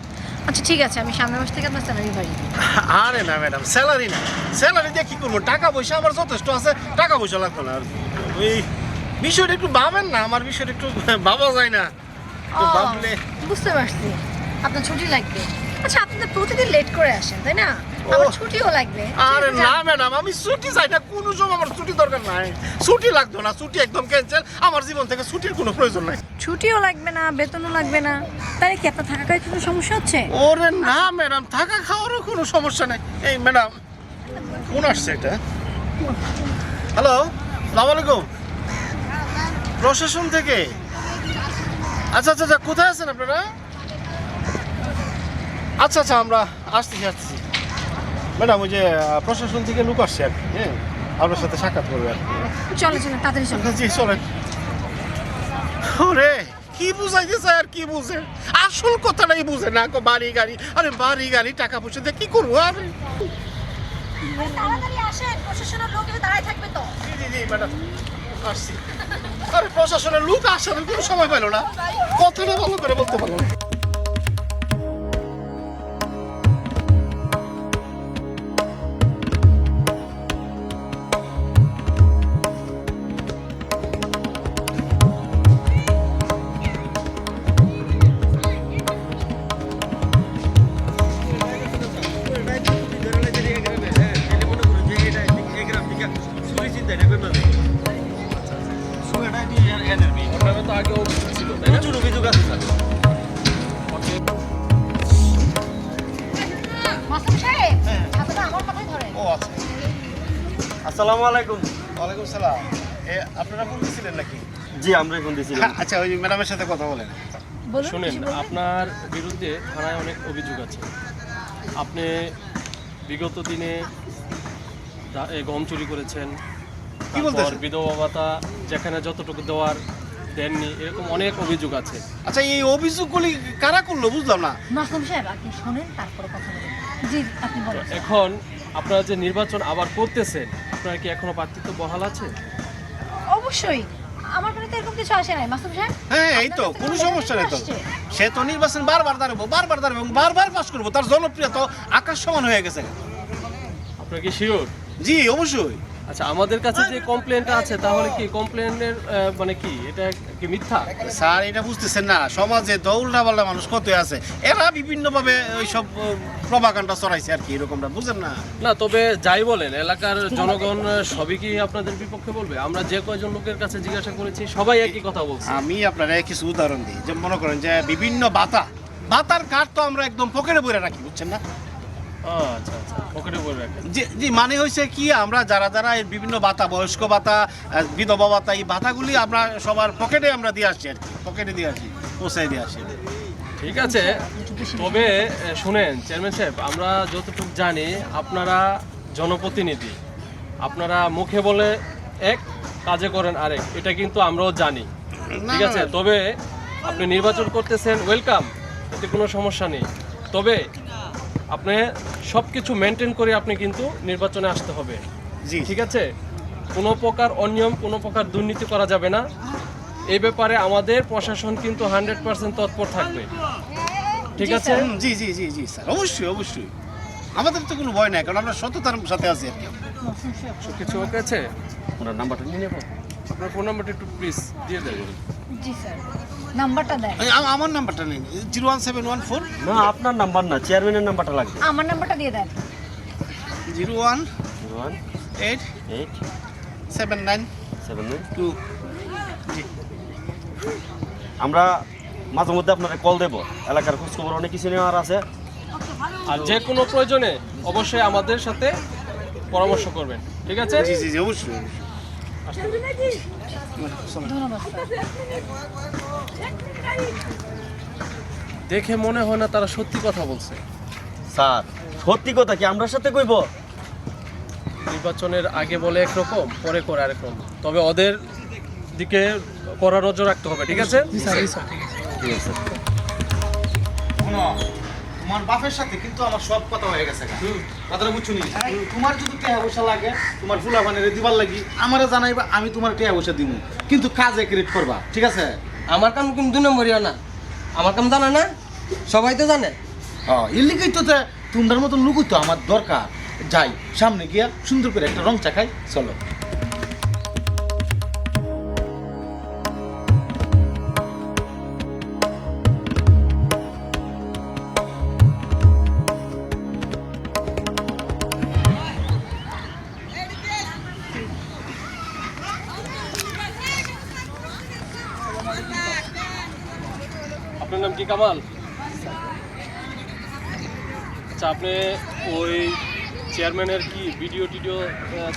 আচ্ছা ঠিক আছে, আমি সামনের মাস থেকে আপনার স্যালারি বাড়িয়ে দিই। আরে না ম্যাডাম, স্যালারি না, স্যালারি দিয়ে কি করবো? টাকা পয়সা আমার যথেষ্ট আছে, টাকা পয়সা লাগবে না আর কি। ওই বিষয়টা একটু ভাবেন না, আমার বিষয়টা একটু ভাবা যায় না, একটু ভাবলে। বুঝতে পারছি, আপনার ছুটি লাগবে। আচ্ছা আপনি তো প্রতিদিন লেট করে আসেন তাই না, আমার ছুটিও লাগবে। আরে না ম্যাডাম, আমি ছুটি চাই না, কোনো সময় আমার ছুটি দরকার নাই, ছুটি লাগতো না, ছুটি একদম ক্যান্সেল, আমার জীবন থেকে ছুটির কোনো প্রয়োজন নাই। ছুটিও লাগবে না, বেতনও লাগবে না, তাহলে কি আপনার থাকা খাওয়ার কোনো সমস্যা হচ্ছে? ওরে না ম্যাডাম, থাকা খাওয়ারও কোনো সমস্যা নাই। এই ম্যাডাম ফোন আসছে এটা। হ্যালো, সালাম আলাইকুম, প্রশাসন থেকে? আচ্ছা আচ্ছা আচ্ছা, কোথায় আছেন আপনারা? আচ্ছা আচ্ছা, আমরা আসতেছি। ম্যাডাম ওই যে প্রশাসন থেকে লোক আসছে আর কি, হ্যাঁ আপনার সাথে সাক্ষাৎ করবে আর কি। চলো চলো তাড়াতাড়ি চলো। জি চলেন। ওরে কি বুঝাইতে চায় আর কি বুঝে, আসল কথাটাই বুঝে না। বাড়ি গাড়ি, আরে বাড়ি গাড়ি টাকা পয়সা দিয়ে কি করবো? আরে তাড়াতাড়ি আসেন, প্রশাসনের লোক এসে দাঁড়ায় থাকবে তো। জি ম্যাডাম আসছি। আরে প্রশাসনের লোক আসার কোনো সময় পেলো না, কথাটা ভালো করে বলতে পারলো না। ওখানে তো আগে অভিযোগ ছিল, তাই না? প্রচুর অভিযোগ আছে স্যার। মাসুম সাহেব, ছাতাটা আমার মাথায় ধরেন। ও আচ্ছা, আসসালামু আলাইকুম। ওয়ালাইকুম সালাম। আপনারা বলতেছিলেন নাকি? জি, আমরা এখন দিয়েছিলাম। আচ্ছা, ওই ম্যাডামের সাথে কথা বলেন। বলুন, শুনেন, কিছু বলবেন? আপনার বিরুদ্ধে থানায় অনেক অভিযোগ আছে, আপনি বিগত দিনে গম চুরি করেছেন, কি বলতেছেন? তারপর বিধবা ভাতা যেখানে যতটুকু দেওয়ার দেননি, এরকম অনেক অভিযোগ আছে। আচ্ছা, এই অভিযোগগুলি কারা করলো বুঝলাম না। মাসুম সাহেব আপনি শুনেন তারপরে কথা বলুন। জি আপনি বলেন। এখন আপনারা যে নির্বাচন আবার করতেছেন, আপনার কি এখনো প্রার্থিত্ব বহাল আছে? অবশ্যই আমার মনে তো এরকম কিছু আসে নাই মাসুম সাহেব। হ্যাঁ, এই তো কোনো সমস্যা নেই তো। সে তো নির্বাচন বারবার দাঁড়াবো এবং বারবার পাস করবো, তার জনপ্রিয়তা আকাশ সমান হয়ে গেছে। আপনার কি শিওর? জি অবশ্যই। আচ্ছা, আমাদের কাছে যে কমপ্লেনটা আছে তাহলে কি কমপ্লেনের মানে কি এটা কি মিথ্যা? স্যার এটা বুঝতেছেন না, সমাজে তো উল্টাপাল্টা মানুষ কত আছে, এরা বিভিন্নভাবে ওই সব প্রভাকাণ্ডা চড়াইছে আর কি, এরকমটা বুঝেন না। না, তবে যাই বলেন এলাকার জনগণ সবই কি আপনাদের বিপক্ষে বলবে? আমরা যে কয়জন লোকের কাছে জিজ্ঞাসা করেছি সবাই একই কথা বলছে। আমি আপনারা কিছু উদাহরণ দিই, যে মনে করেন যে বিভিন্ন ভাতার কার্ড তো আমরা একদম পকেটে বইরে রাখি, বুঝছেন না? আচ্ছা আচ্ছা, পকেটে বলে রাখেন। জি জি, মানে হয়েছে কি, আমরা যারা এই বিভিন্ন ভাতা, বয়স্ক ভাতা, বিধবা ভাতা, এই ভাতাগুলি আমরা সবার পকেটে আমরা দিয়ে আসছি আর কি, পকেটে দিয়ে আসি, পৌঁছাই দিয়ে আসি। ঠিক আছে, তবে শুনেন চেয়ারম্যান সাহেব, আমরা যতটুকু জানি আপনারা জনপ্রতিনিধি, আপনারা মুখে বলে এক, কাজে করেন আরেক, এটা কিন্তু আমরাও জানি। ঠিক আছে, তবে আপনি নির্বাচন করতেছেন, ওয়েলকাম, এতে কোনো সমস্যা নেই। তবে আপনি সব কিছু মেনটেন করে আপনি কিন্তু নির্বাচনে আসতে হবে। জি ঠিক আছে, কোনো প্রকার অনিয়ম, কোনো প্রকার দুর্নীতি করা যাবে না। এই ব্যাপারে আমাদের প্রশাসন কিন্তু 100% তৎপর থাকবে। ঠিক আছে? জি জি জি জি স্যার, অবশ্যই অবশ্যই, আমাদের তো কোনো ভয় নাই, কারণ আমরা সততার সাথে আছি আর কি। সব কিছু ওকে আছে? ওনার নাম্বারটা নিয়ে নেব। আপনার ফোন নাম্বারটা একটু প্লিজ দিয়ে দেবেন। জি স্যার, নাম্বারটা দেন। আমার নাম্বারটা নেই, 01714। না, আপনার নাম্বার না, চেয়ারম্যানের নাম্বারটা লাগবে। আমার নাম্বারটা দিয়ে দেন। 0187972। আমরা মাঝে মধ্যে আপনারা কল দেবো, এলাকার খোঁজখবর অনেক কিছু নেওয়ার আছে। আর যে কোনো প্রয়োজনে অবশ্যই আমাদের সাথে পরামর্শ করবেন। ঠিক আছে? জি জি জি, অবশ্যই। ধন্যবাদ স্যার। দেখে মনে হয় না তারা সত্যি কথা বলছে। স্যার সত্যি কথা কি আমরার সাথে কইব? নির্বাচনের আগে বলে একরকম, পরে করে আরেকরকম। তবে ওদের দিকে কড়া নজর রাখতে হবে। ঠিক আছে? ঠিক আছে। তোমার বাপের সাথে কিন্তু আমার সব কথা হয়ে গেছে, কথাটা বুঝছো নি? তোমার যদি টাকা পয়সা লাগে, তোমার ফুলা বানের দিবার লাগি আমারে জানাইবা, আমি তোমার টাকা পয়সা দিব, কিন্তু কাজে ক্রেডিট করবা, ঠিক আছে? আমার কাম কিন্তু 2 নম্বরিও না, আমার কাম জানে না, সবাই তো জানে। হ্যাঁ, এর লিগেই তো তোমার মতন লুকুই তো আমার দরকার। যাই সামনে গিয়া সুন্দর করে একটা রং চা খাই, চলো। আপনার নাম কি কামাল? আচ্ছা, আপনি ওই চেয়ারম্যানের কি ভিডিও টিডিও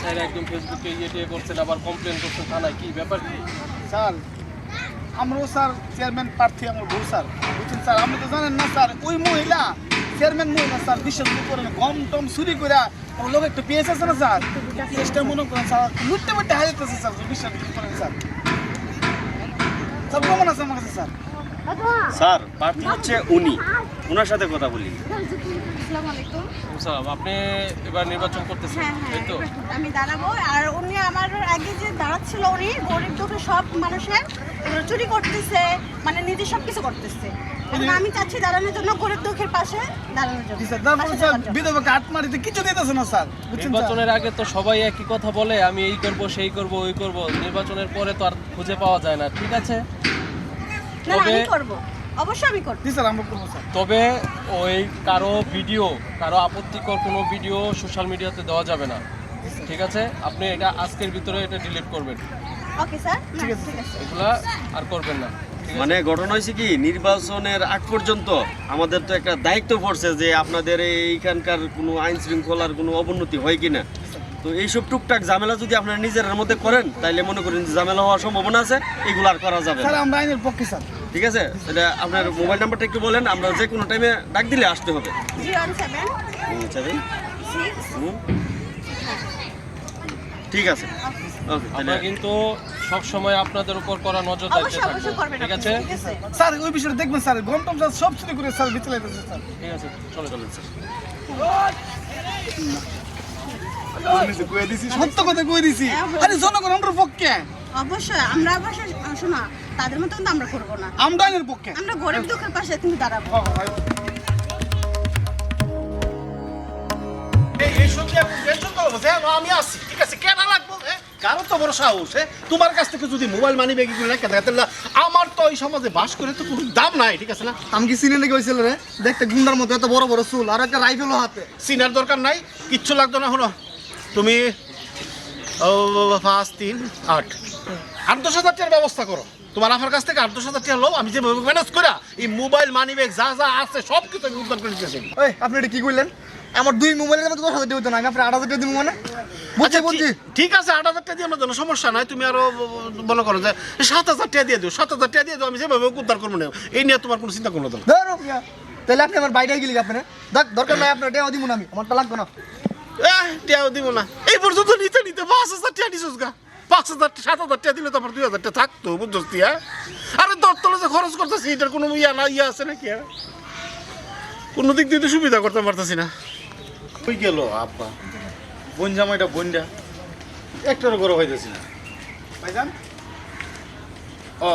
ছাড়া একদম ফেসবুকে ইয়ে করছেন, আবার কমপ্লেন করছেন থানায়, কি ব্যাপার কি? স্যার আমরাও স্যার চেয়ারম্যান প্রার্থী, আমার বউ স্যার, বুঝছেন স্যার? আপনি তো জানেন না স্যার, ওই মহিলা চেয়ারম্যান মহিলা স্যার বিশ্বাস করেন গম টম চুরি করে আমার লোক একটা পেয়েছে আছে না স্যার, পেয়েসটা মনে করেন স্যার লুটতে মুটতে হারিয়েছে স্যার, বিশ্বাস করেন স্যার। স্যার কেমন আছে আমার কাছে স্যার? স্যার প্রার্থী হচ্ছে উনি, ওনার সাথে কথা বলি। আসসালামু আলাইকুম। স্যার, আপনি এবার নির্বাচন করতেছেন, হ্যাঁ তাই তো? আমি দাঁড়াবো। আর উনি আমার আগে যে দাঁড়াচ্ছিল, উনি গরিব দুঃখী সব মানুষের এগুলো চুরি করতেছে, মানে নিজে সব কিছু করতেছে। এখন আমি চাচ্ছি দাঁড়ানোর জন্য, গরিব দুঃখের পাশে দাঁড়ানোর জন্য। স্যার তারপর পাশে স্যার দাঁড়ানোর জন্য। বিধবাকে হাত মারিতে কিছু দিতেছে না স্যার, বুঝছেন স্যার? নির্বাচনের আগে তো সবাই একই কথা বলে, আমি এই করব সেই করব ওই করব, নির্বাচনের পরে তো আর খুঁজে পাওয়া যায় না। ঠিক আছে, না না, আমি তবে করবো, অবশ্যই আমি করবো। জি স্যার, আমরা করবো স্যার। তবে ওই কারো ভিডিও, কারো আপত্তিকর কোনো ভিডিও সোশ্যাল মিডিয়াতে দেওয়া যাবে না। ঠিক আছে, আপনি এটা আজকের ভিতরে এটা ডিলিট করবেন, ওকে স্যার, ঠিক আছে। এগুলা আর করবেন না। ঠিক আছে? মানে ঘটনা হয়েছে কি, নির্বাচনের আগ পর্যন্ত আমাদের তো একটা দায়িত্ব পড়ছে যে আপনাদের এইখানকার কোনো আইন শৃঙ্খলার কোনো অবনতি হয় কিনা। তো এইসব টুকটাক ঝামেলা যদি আপনারা নিজের মধ্যে করেন, তাইলে মনে করেন যে ঝামেলা হওয়ার সম্ভাবনা আছে, এগুলো আর করা যাবে না। স্যার আমরা আইনের পক্ষে স্যার। ঠিক আছে, তাহলে আপনার মোবাইল নাম্বারটা একটু বলেন, আমরা যে কোনো টাইমে ডাক দিলে আসতে হবে। 017 ঠিক আছে ওকে আমরা কিন্তু সব সময় আপনাদের উপর করা নজরদারিতে অবশ্যই থাকবো অবশ্যই করবেন ঠিক আপনি, আছে ঠিক আছে স্যার ওই বিষয়টা দেখবেন স্যার গমটম স্যার সব ছুটি করে স্যার ভিতরে লাইতেছে স্যার ঠিক আছে চলে চলেন স্যার কয়ে দিছি সত্য কথা কয়ে দিছি আরে জনগণ আমরার পক্ষে অবশ্যই আমরা অবশ্যই শোনা তাদের মতো কিন্তু আমরা করবো না আমরা আইনের পক্ষে আমরা গরিব দুঃখের পাশে কিন্তু দাঁড়াবো এই সঙ্গে টেনশন করবো যে আমি আছি ঠিক আছে কেন লাগবো কারো তো বড় সাহস তোমার কাছ থেকে যদি মোবাইল মানি ব্যাগ এগুলো রেখে দেয় তাহলে আমার তো এই সমাজে বাস করে তো কোনো দাম নাই ঠিক আছে না আমি কি সিনে নাকি হয়েছিল রে দেখতে গুন্ডার মতো এত বড় বড় চুল আর একটা রাইফেলও হাতে সিনার দরকার নাই কিচ্ছু লাগতো না হলো তুমি 5 3 8 8-10,000 টাকার ব্যবস্থা করো তোমার আফার কাছ থেকে 8-10,000 টাকা লো আমি যে ম্যানেজ করা এই মোবাইল মানি ব্যাগ যা যা আছে সব কিছু আমি উদ্ধার করে দিতেছি ওই আপনি এটা কি করলেন আমার 2 মোবাইলের মধ্যে 10,000 টাকা দিতে না আমি আপনার 8,000 টাকা দিব মানে বুঝছি বুঝছি ঠিক আছে 8,000 টাকা দিয়ে আমার জন্য সমস্যা নাই তুমি আরো মনে করো যে 7,000 টাকা দিয়ে দিও 7,000 টাকা দিয়ে দিও আমি যেভাবে উদ্ধার করবো না এই নিয়ে তোমার কোনো চিন্তা করো না ধরো তাহলে আপনি আমার বাইরে গেলি আপনি দরকার নাই আপনার টাকা দিব না আমি আমারটা লাগবে না টাকাও দিব না এই পর্যন্ত নিতে নিতে 5,000 টাকা দিছিস গা 5,000 7,000 টাকা দিলে তো আমার 2,000 টাকা থাকতো বুঝছিস তুই আরে দরতলে যে খরচ করতেছি এটার কোনো ইয়া আছে নাকি কোনো দিক দিয়ে তো সুবিধা করতে পারতেছি না কই গেল আব্বা বোন জামাইটা বোনটা একটারও গরম হইতেছি না ভাইজান ও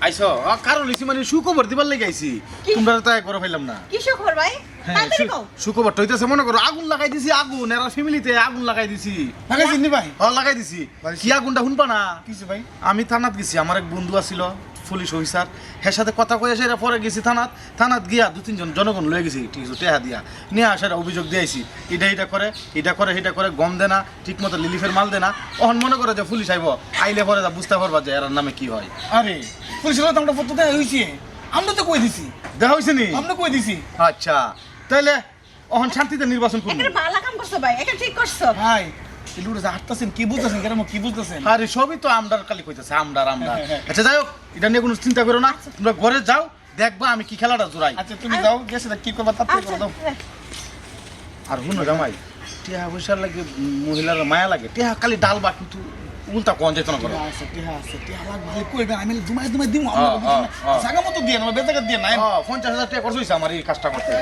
আইসো কারণ লিছি মানে সুখবর দিবার লেগে আইছি তোমরা তো এক করে পাইলাম না কি খবর ভাই তাড়াতাড়ি কও সুখবরটা হইতেছে মনে করো আগুন লাগাই দিছি আগুন এরা ফ্যামিলিতে আগুন লাগাই দিছি লাগাইছি নি ভাই লাগাই দিছি কি আগুনটা শুনবা না কিছু ভাই আমি থানাত গেছি আমার এক বন্ধু আছিল পুলিশ অফিসার হের সাথে কথা কয়ে এসে পরে গেছি থানাত গিয়া 2-3 জন জনগণ লয়ে গেছি ঠিক আছে টেহা দিয়া নিয়ে আসার অভিযোগ দিয়েছি এটা করে গম দে না ঠিক মতো লিলিফের মাল দে না অহন মনে করে যে পুলিশ আইব আইলে পরে যা বুঝতে পারবা যে এর নামে কি হয় আরে পুলিশের কথা আমরা ফটো দেয়া হইছে আমরা তো কই দিছি দেখা হয়েছে নি আমরা কই দিছি আচ্ছা তাইলে অহন শান্তিতে নির্বাচন করুন এটা ভালো কাম করছো ভাই এটা ঠিক করছো ভাই এলুরে যা হাঁটতাছেন কি বুঝতাছেন কেন কি বুঝতাছেন আরে সবই তো আমদার কালি কইতেছে আমদার আচ্ছা যাই হোক এটা নিয়ে কোনো চিন্তা করো না তোমরা ঘরে যাও দেখবা আমি কি খেলাটা জোড়াই আচ্ছা তুমি যাও গেছে কি করবা তাড়াতাড়ি করে দাও আর হুনো জামাই টিহা পয়সার লাগে মহিলার মায়া লাগে টিহা খালি ডালবা কিন্তু উল্টা কোন যেত না করো আছে টিহা লাগবে ভাই কইবেন আমি দুমাই দিমু আমরা জায়গা মতো দিয়ে না বেজাগা দিয়ে নাই 50,000 টাকা খরচ হইছে আমার এই কাজটা করতে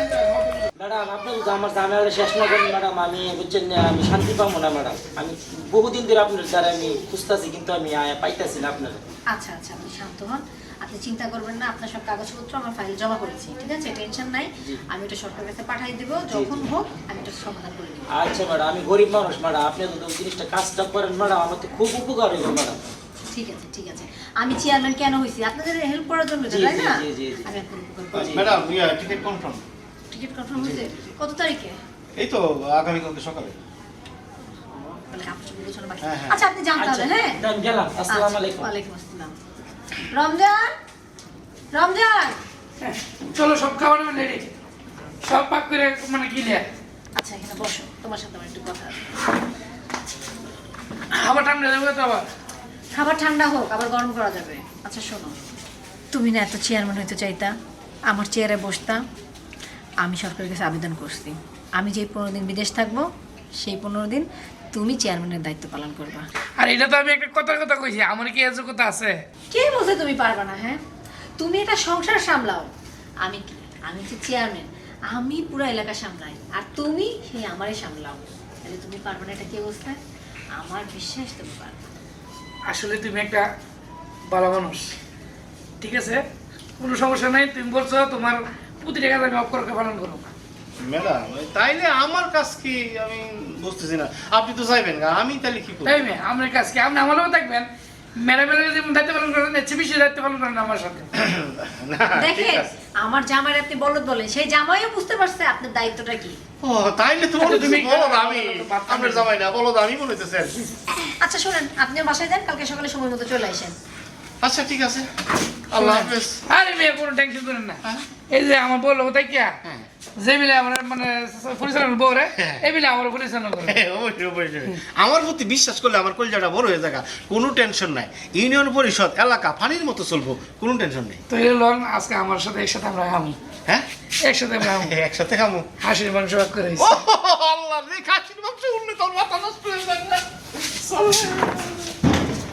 ম্যাডাম আপনি যদি আমার ঝামেলা শেষ না করেন ম্যাডাম আমি বুঝছেন না আমি শান্তি পাবো না ম্যাডাম আমি বহুদিন ধরে আপনার দ্বারা আমি খুঁজতেছি কিন্তু আমি পাইতেছি না আপনার আচ্ছা আচ্ছা আপনি শান্ত হন আপনি চিন্তা করবেন না আপনার সব কাগজপত্র আমার ফাইল জমা করেছি ঠিক আছে টেনশন নাই আমি এটা সরকারের কাছে পাঠিয়ে দেব যখন হোক আমি এটা সমাধান করে দেব আচ্ছা ম্যাডাম আমি গরিব মানুষ ম্যাডাম আপনি যদি ওই জিনিসটা কাজটা করেন ম্যাডাম আমার তো খুব উপকার হইব ম্যাডাম ঠিক আছে আমি চেয়ারম্যান কেন হইছি আপনাদের হেল্প করার জন্য জি, তাই না জি, জি, জি। আমি আপনাদের উপকার করছি madam ticket confirm ticket confirm হয়েছে কত তারিখে এই তো আগামী কালকে সকালে তাহলে কাপড় চোপড় গোছানো বাকি হ্যাঁ, হ্যাঁ। আচ্ছা আপনি জানতে হবে হ্যাঁ আমি গেলাম আসসালামু আলাইকুম ওয়ালাইকুম আসসালাম রমজান চলো সব খাবার রেডি সব পাক করে মানে ক্লিয়ার আচ্ছা এখানে বসো তোমার সাথে আমার একটু কথা আছে খাবার ঠান্ডা দেবো তো আবার খাবার ঠান্ডা হোক আবার গরম করা যাবে আচ্ছা শোনো তুমি না এত চেয়ারম্যান হইতে চাইতা আমার চেয়ারে বসতা আমি সরকারের কাছে আবেদন করছি আমি যেই 15 দিন বিদেশ থাকবো সেই 15 দিন তুমি চেয়ারম্যানের দায়িত্ব পালন করবা আর এটা তো আমি একটা কথা কইছি আমার কি এত কথা আছে কে বলছে তুমি পারবা না হ্যাঁ তুমি এটা সংসার সামলাও আমি কি আমি তো চেয়ারম্যান আমি পুরো এলাকা সামলাই আর তুমি সেই আমারই সামলাও তাহলে তুমি পারবা না এটা কে বলছে আমার বিশ্বাস তুমি পারবা আসলে তুমি একটা ভালো মানুষ ঠিক আছে কোনো সমস্যা নাই তুমি বলছো তোমার প্রতিটা কাজ আমি অক্ষরকে পালন করবো ম্যাডাম তাইলে আমার কাজ কি আমি বুঝতেছি না আপনি তো চাইবেন না আমি তাহলে কি করব তাই মেয়ে আমার কাজ কি আপনি আমার লোক থাকবেন মেয়েরা যেমন দায়িত্ব পালন করেন এর চেয়ে বেশি দায়িত্ব পালন করেন আমার সাথে না ঠিক দেখে আছে আমার জামাই আপনি বলদ বলেন সেই জামাইও বুঝতে পারছে আপনার দায়িত্বটা কি ও তাইলে তো আচ্ছা, তুমি তুমি বলো না আমি আপনার জামাই না বলো আমি মনে হইতেছে আর কি। আচ্ছা শুনেন আপনিও বাসায় যান কালকে সকালে সময় মতো চলে আসেন আচ্ছা ঠিক আছে আল্লাহ হাফেজ আরে মেয়ে কোনো টেনশন করেন না এই যে আমার বললো তাই কি যে মিলে আমার মানে পরিচালনা বউ রে এই মিলে আমার পরিচালনা করে অবশ্যই আমার প্রতি বিশ্বাস করলে আমার কলজাটা বড় হয়ে যাবে কোনো টেনশন নাই ইউনিয়ন পরিষদ এলাকা পানির মতো চলবো কোনো টেনশন নেই তো এই লোন আজকে আমার সাথে একসাথে আমরা আমি হ্যাঁ একসাথে আমরা একসাথে খামু হাঁসের মাংস ভাগ করে ও আল্লাহ রে খাসির মাংস উঠলে তোর মাথা নষ্ট হয়ে যাবে